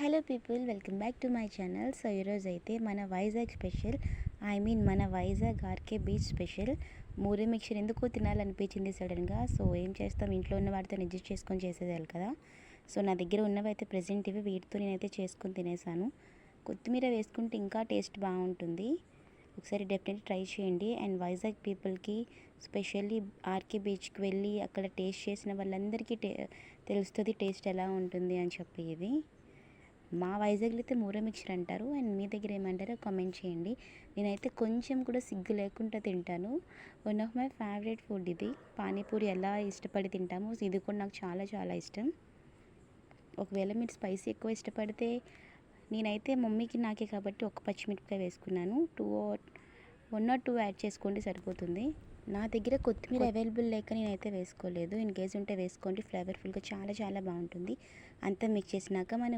Hello people, welcome back to my channel. So ఈరోజు అయితే మన వైజాగ్ స్పెషల్, మన Vizag RK beach special మూరీ mixture ఎందుకో తినాలనిపించింది సడన్గా. సో ఏం చేస్తాం, ఇంట్లో ఉన్న వాటితో అడ్జస్ట్ చేసుకొని చేసేదాలి కదా. సో నా దగ్గర ఉన్నవి అయితే ప్రెజెంట్ ఇవి, వీటితో నేనైతే చేసుకొని తినేసాను. కొత్తిమీర వేసుకుంటే ఇంకా టేస్ట్ బాగుంటుంది. ఒకసారి డెఫినెట్లీ ట్రై చేయండి. అండ్ వైజాగ్ పీపుల్కి, స్పెషల్లీ ఆర్కే బీచ్కి వెళ్ళి అక్కడ టేస్ట్ చేసిన వాళ్ళందరికీ తెలుస్తుంది టేస్ట్ ఎలా ఉంటుంది అని చెప్పి. ఇది మా వైజాగ్లో అయితే మూర మిక్చర్ అంటారు. అండ్ మీ దగ్గర ఏమంటారో కామెంట్ చేయండి. నేనైతే కొంచెం కూడా సిగ్గు లేకుండా తింటాను. One of my favourite food ఇది. పానీపూరి ఎలా ఇష్టపడి తింటామో ఇది కూడా నాకు చాలా చాలా ఇష్టం. ఒకవేళ మీరు స్పైసీ ఎక్కువ ఇష్టపడితే, నేనైతే మమ్మీకి నాకే కాబట్టి ఒక పచ్చిమిరపకాయ వేసుకున్నాను. 1 or 2 యాడ్ చేసుకోండి సరిపోతుంది. నా దగ్గర కొత్తిమీర అవైలబుల్ లేక నేనైతే వేసుకోలేదు. ఇన్ కేస్ ఉంటే వేసుకోండి, ఫ్లేవర్ఫుల్గా చాలా చాలా బాగుంటుంది. అంతా మిక్స్ చేసినాక మనం